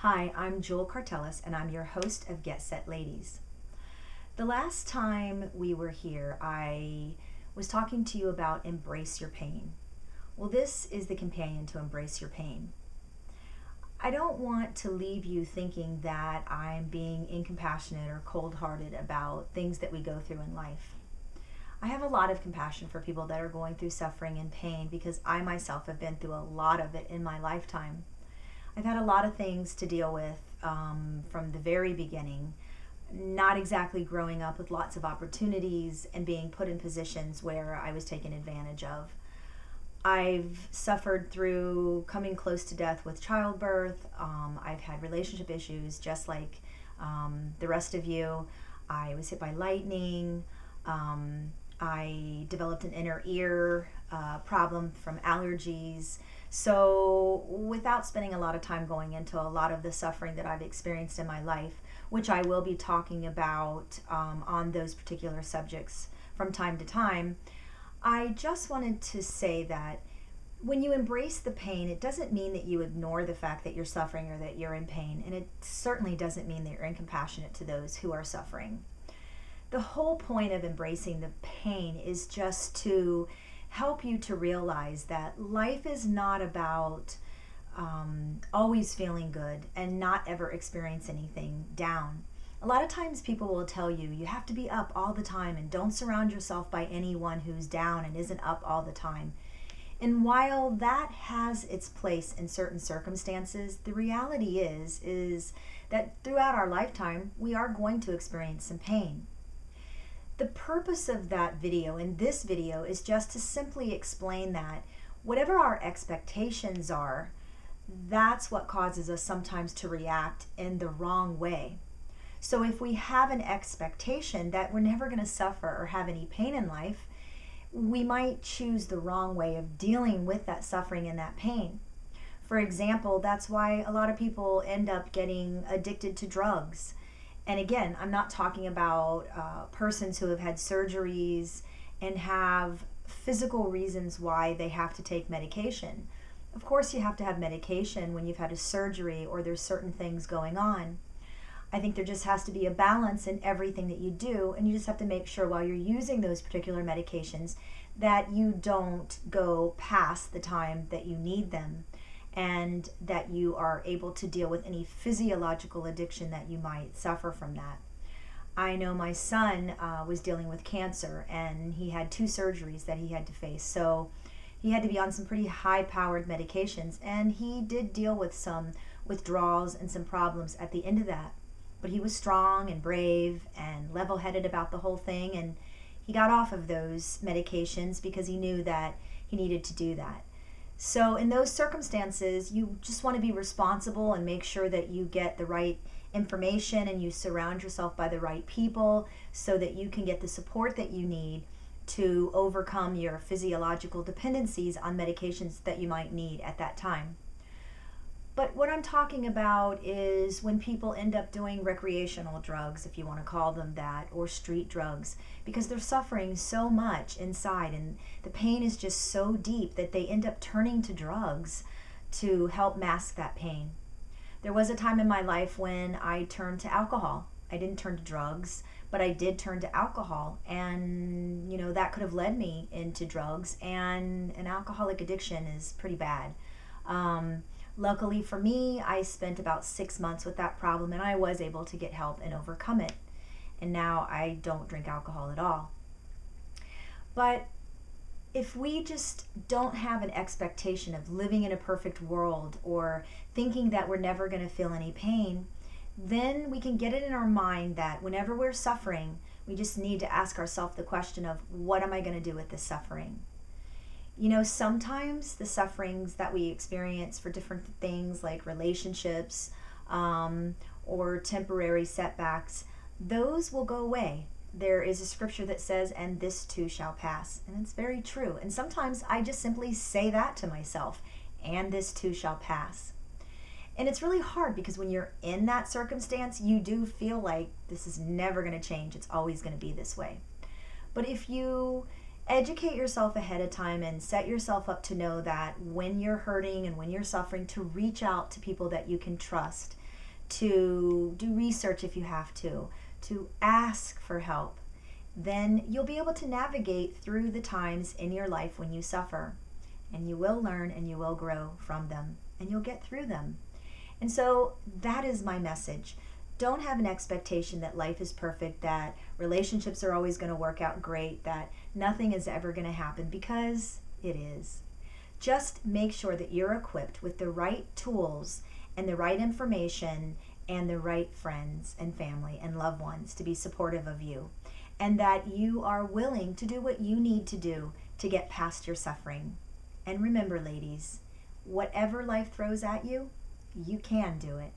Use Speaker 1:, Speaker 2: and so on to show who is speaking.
Speaker 1: Hi, I'm Jewel Cartelis, and I'm your host of Get Set Ladies. The last time we were here, I was talking to you about embrace your pain. Well, this is the companion to embrace your pain. I don't want to leave you thinking that I'm being incompassionate or cold-hearted about things that we go through in life. I have a lot of compassion for people that are going through suffering and pain because I myself have been through a lot of it in my lifetime. I've had a lot of things to deal with from the very beginning, not exactly growing up with lots of opportunities and being put in positions where I was taken advantage of. I've suffered through coming close to death with childbirth. I've had relationship issues just like the rest of you. I was hit by lightning. I developed an inner ear problem from allergies. So without spending a lot of time going into a lot of the suffering that I've experienced in my life, which I will be talking about on those particular subjects from time to time, I just wanted to say that when you embrace the pain, it doesn't mean that you ignore the fact that you're suffering or that you're in pain, and it certainly doesn't mean that you're incompassionate to those who are suffering. The whole point of embracing the pain is just to help you to realize that life is not about always feeling good and not ever experience anything down. A lot of times people will tell you you have to be up all the time and don't surround yourself by anyone who's down and isn't up all the time. And while that has its place in certain circumstances, the reality is that throughout our lifetime we are going to experience some pain. The purpose of that video, in this video, is just to simply explain that whatever our expectations are, that's what causes us sometimes to react in the wrong way. So if we have an expectation that we're never going to suffer or have any pain in life, we might choose the wrong way of dealing with that suffering and that pain. For example, that's why a lot of people end up getting addicted to drugs. And again, I'm not talking about persons who have had surgeries and have physical reasons why they have to take medication. Of course, you have to have medication when you've had a surgery or there's certain things going on. I think there just has to be a balance in everything that you do, and you just have to make sure while you're using those particular medications that you don't go past the time that you need them, and that you are able to deal with any physiological addiction that you might suffer from that. I know my son was dealing with cancer, and he had 2 surgeries that he had to face. So he had to be on some pretty high-powered medications, and he did deal with some withdrawals and some problems at the end of that. But he was strong and brave and level-headed about the whole thing, and he got off of those medications because he knew that he needed to do that. So in those circumstances, you just want to be responsible and make sure that you get the right information and you surround yourself by the right people so that you can get the support that you need to overcome your physiological dependencies on medications that you might need at that time. But what I'm talking about is when people end up doing recreational drugs, if you want to call them that, or street drugs, because they're suffering so much inside and the pain is just so deep that they end up turning to drugs to help mask that pain. There was a time in my life when I turned to alcohol. I didn't turn to drugs, but I did turn to alcohol, and that could have led me into drugs, and an alcoholic addiction is pretty bad. Luckily for me, I spent about 6 months with that problem, and I was able to get help and overcome it. And now I don't drink alcohol at all. But if we just don't have an expectation of living in a perfect world or thinking that we're never going to feel any pain, then we can get it in our mind that whenever we're suffering, we just need to ask ourselves the question of, what am I going to do with this suffering? Sometimes the sufferings that we experience for different things like relationships or temporary setbacks, those will go away. There is a scripture that says, and this too shall pass. And it's very true. And sometimes I just simply say that to myself, and this too shall pass. And it's really hard because when you're in that circumstance, you do feel like this is never going to change. It's always going to be this way. But if you educate yourself ahead of time and set yourself up to know that when you're hurting and when you're suffering, to reach out to people that you can trust, to do research if you have to ask for help, then you'll be able to navigate through the times in your life when you suffer. And you will learn and you will grow from them and you'll get through them. And so that is my message. Don't have an expectation that life is perfect, that relationships are always going to work out great, that nothing is ever going to happen, because it is. Just make sure that you're equipped with the right tools and the right information and the right friends and family and loved ones to be supportive of you, and that you are willing to do what you need to do to get past your suffering. And remember, ladies, whatever life throws at you, you can do it.